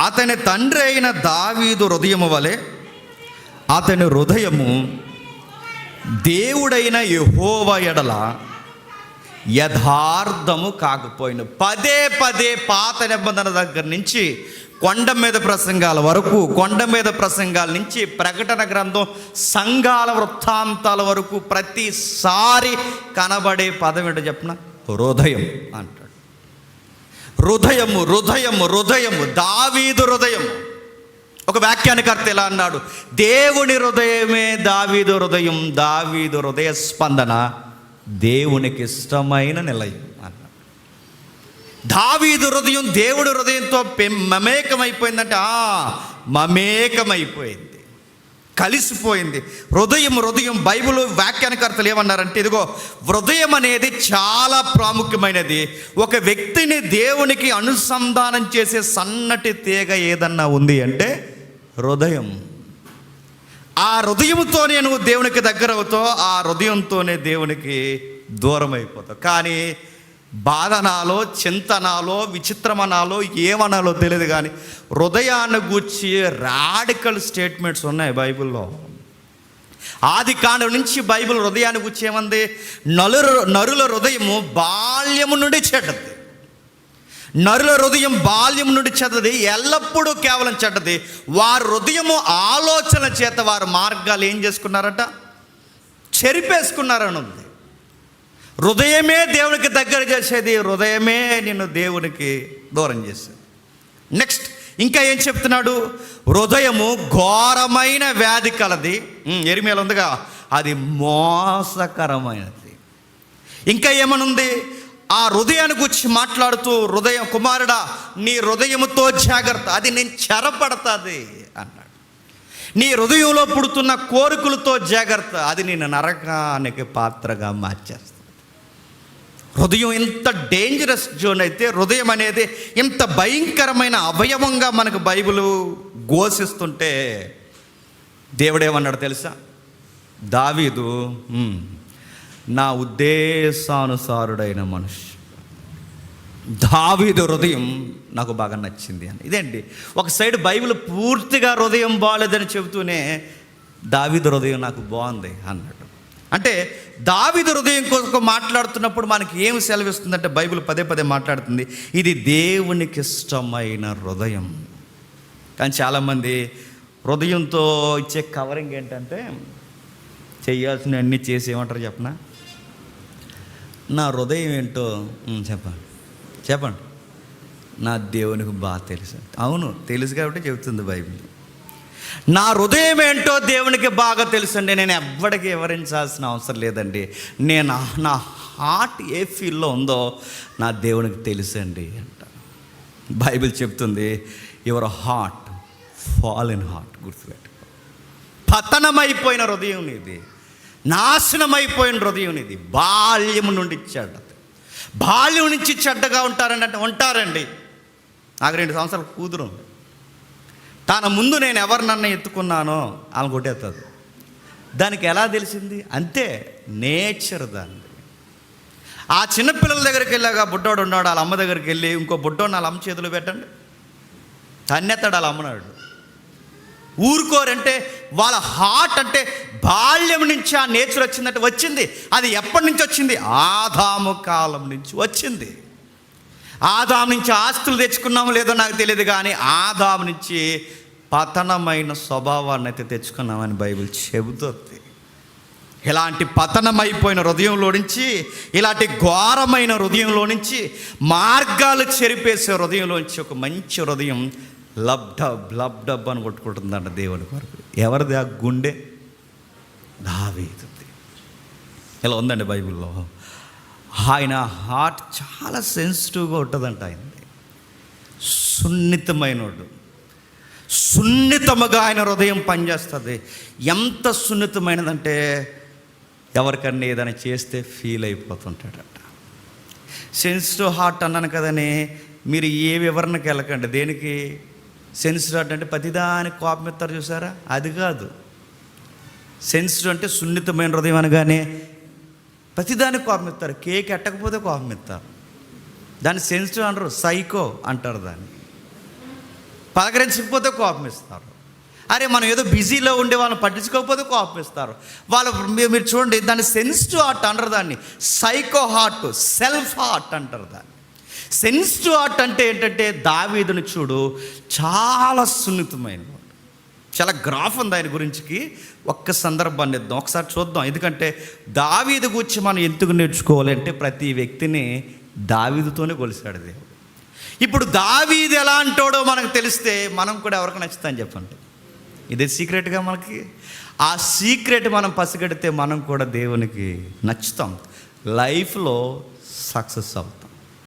అతని తండ్రి అయిన దావీదు హృదయము వలె అతని హృదయము దేవుడైన యెహోవా ఎడల యథార్థము కాకపోయిన. పదే పదే పాత నిబంధన దగ్గర నుంచి కొండ మీద ప్రసంగాల వరకు, కొండ మీద ప్రసంగాల నుంచి ప్రకటన గ్రంథం, సంఘాల వృత్తాంతాల వరకు ప్రతిసారి కనబడే పదం ఏంటో చెప్పిన, హృదయం అంటాడు. హృదయము, హృదయము, హృదయము, దావీదు హృదయము. ఒక వ్యాఖ్యానకర్త ఇలా అన్నాడు, దేవుని హృదయమే దావీదు హృదయం, దావీదు హృదయ స్పందన దేవునికి ఇష్టమైన నిలయం అన్నాడు. దావీదు హృదయం దేవుడి హృదయంతో మమేకమైపోయిందంటే మమేకమైపోయింది, కలిసిపోయింది. హృదయం బైబిల్ వ్యాఖ్యానకర్తలు ఏమన్నారంటే, ఇదిగో హృదయం అనేది చాలా ప్రాముఖ్యమైనది. ఒక వ్యక్తిని దేవునికి అనుసంధానం చేసే సన్నటి తీగ ఏదన్నా ఉంది అంటే హృదయం. ఆ హృదయంతోనే నువ్వు దేవునికి దగ్గర అవుతావు, ఆ హృదయంతోనే దేవునికి దూరం అయిపోతావు. కానీ బాధనాలో, చింతనాలో, విచిత్రమనాలో, ఏమనాలో తెలియదు, కానీ హృదయాన్ని గూర్చి రాడికల్ స్టేట్మెంట్స్ ఉన్నాయి బైబిల్లో. ఆది కాండం నుంచి బైబిల్ హృదయాన్ని గూర్చి ఏమంది, నరుల హృదయము బాల్యము నుండి చెడ్డది. నరుల హృదయం బాల్యం నుండి చెడ్డది, ఎల్లప్పుడూ కేవలం చెడ్డది. వారి హృదయము ఆలోచన చేత వారి మార్గాలు ఏం చేసుకున్నారట, చెరిపేసుకున్నారని ఉంది. హృదయమే దేవునికి దగ్గర చేసేది, హృదయమే నిన్ను దేవునికి దూరం చేసేది. నెక్స్ట్ ఇంకా ఏం చెప్తున్నాడు, హృదయము ఘోరమైన వ్యాధి కలది. ఎరిమేలు ఉందిగా, అది మోసకరమైనది. ఇంకా ఏమనుంది, ఆ హృదయాన్ని గురించి మాట్లాడుతూ, హృదయం కుమారుడా నీ హృదయముతో జాగ్రత్త, అది నేను చెరపడతాది అన్నాడు. నీ హృదయంలో పుడుతున్న కోరికలతో జాగ్రత్త, అది నేను నరకానికి పాత్రగా మార్చేస్తాను. హృదయం ఎంత డేంజరస్ జోన్ అయితే, హృదయం అనేది ఎంత భయంకరమైన అవయవంగా మనకు బైబిల్ ఘోషిస్తుంటే, దేవుడేమన్నాడు తెలుసా, దావీదు నా ఉద్దేశానుసారుడైన మనిషి, దావీదు హృదయం నాకు బాగా నచ్చింది అని. ఇదేంటి, ఒక సైడ్ బైబిల్ పూర్తిగా హృదయం బాగాలేదని చెబుతూనే దావీదు హృదయం నాకు బాగుంది అన్నాడు. అంటే దావీదు హృదయం కోసం మాట్లాడుతున్నప్పుడు మనకి ఏం సెలవిస్తుందంటే, బైబిల్ పదే పదే మాట్లాడుతుంది, ఇది దేవునికి ఇష్టమైన హృదయం. కానీ చాలామంది హృదయంతో ఇచ్చే కవరింగ్ ఏంటంటే, చేయాల్సిన అన్నీ చేసి ఏమంటారు చెప్పనా, నా హృదయం ఏంటో చెప్పండి నా దేవునికి బాగా తెలుసు. అవును, తెలుసు కాబట్టి చెబుతుంది బైబిల్. నా హృదయం ఏంటో దేవునికి బాగా తెలుసండి, నేను ఎవ్వడికి వివరించాల్సిన అవసరం లేదండి. నా హార్ట్ ఏ ఫీల్లో ఉందో నా దేవునికి తెలుసండి అంట. బైబిల్ చెప్తుంది, your heart fall in heart. గుర్తుపెట్టు, పతనమైపోయిన హృదయం నీది, నాశనమైపోయిన హృదయం నీది. బాల్యం నుండి చెడ్డది. బాల్యం నుంచి చెడ్డగా ఉంటారండి. నాకు 2 సంవత్సరాల కూతురు, తన ముందు నేను ఎవరినన్నా ఎత్తుకున్నానో ఆమె కొట్టేస్తుంది. దానికి ఎలా తెలిసింది అంతే, నేచర్ దాన్ని. ఆ చిన్నపిల్లల దగ్గరికి వెళ్ళాక బుడ్డోడు ఉన్నాడు, వాళ్ళ అమ్మ దగ్గరికి వెళ్ళి ఇంకో బుడ్డోడు వాళ్ళ అమ్మ చేతులు పెట్టండి, తన్నెత్తాడు వాళ్ళ అమ్మనాడు. ఊరుకోరంటే వాళ్ళ హార్ట్ అంటే బాల్యం నుంచి ఆ నేచర్ వచ్చిందంటే వచ్చింది. అది ఎప్పటి నుంచి వచ్చింది, ఆదాము కాలం నుంచి వచ్చింది. ఆదాము నుంచి ఆస్తులు తెచ్చుకున్నాము లేదో నాకు తెలియదు, కానీ ఆదాము నుంచి పతనమైన స్వభావాన్ని అయితే తెచ్చుకున్నామని బైబిల్ చెబుతుంది. ఇలాంటి పతనమైపోయిన హృదయంలో నుంచి, ఇలాంటి ఘోరమైన హృదయంలో నుంచి, మార్గాలు చెరిపేసే హృదయంలో నుంచి ఒక మంచి హృదయం లబ్ అని కొట్టుకుంటుందంట దేవుని కొరకు. ఎవరిది ఆ గుండె? దావీదుది. ఇలా ఉందండి బైబిల్లో. ఆయన హార్ట్ చాలా సెన్సిటివ్గా ఉంటుందంట. ఆయనది సున్నితముగా ఆయన హృదయం పనిచేస్తుంది. ఎంత సున్నితమైనదంటే ఎవరికన్నా ఏదైనా చేస్తే ఫీల్ అయిపోతుంటాడట. సెన్సిటివ్ హార్ట్ అన్నాను కదని మీరు ఏ వివరణకి వెళ్ళకండి. దేనికి సెన్సిటివ్ హార్ట్ అంటే ప్రతిదానికి కోపం ఇస్తారు చూసారా, అది కాదు. సెన్సిటివ్ అంటే సున్నితమైన హృదయం అనగానే ప్రతిదానికి కోపం ఇస్తారు. కేక్ ఎట్టకపోతే కోపం ఇస్తారు. దాన్ని సెన్సిటివ్ అంటారు, సైకో అంటారు దాన్ని. పలకరించకపోతే కోపం ఇస్తారు. అరే మనం ఏదో బిజీలో ఉండే వాళ్ళని పట్టించుకోకపోతే కోపం ఇస్తారు. మీరు చూడండి, దాన్ని సెన్సిటివ్ హార్ట్ అంటారు, దాన్ని సైకో హార్ట్, సెల్ఫ్ హార్ట్ అంటారు దాన్ని. సెన్సిటివ్ హార్ట్ అంటే ఏంటంటే దావీదుని చూడు, చాలా సున్నితమైన, చాలా గ్రాఫ్ ఉంది ఆయన గురించికి. ఒక్క సందర్భాన్ని ఇద్దాం, ఒకసారి చూద్దాం. ఎందుకంటే దావీదు గురించి మనం ఎందుకు నేర్చుకోవాలంటే ప్రతి వ్యక్తిని దావీదుతోనే కొలిసాడు దేవుడు. ఇప్పుడు దావీదు ఎలా అంటాడో మనకు తెలిస్తే మనం కూడా ఎవరికి నచ్చుతామని చెప్పండి. ఇదే సీక్రెట్గా మనకి. ఆ సీక్రెట్ మనం పసిగడితే మనం కూడా దేవునికి నచ్చుతాం, లైఫ్లో సక్సెస్ అవుతాం.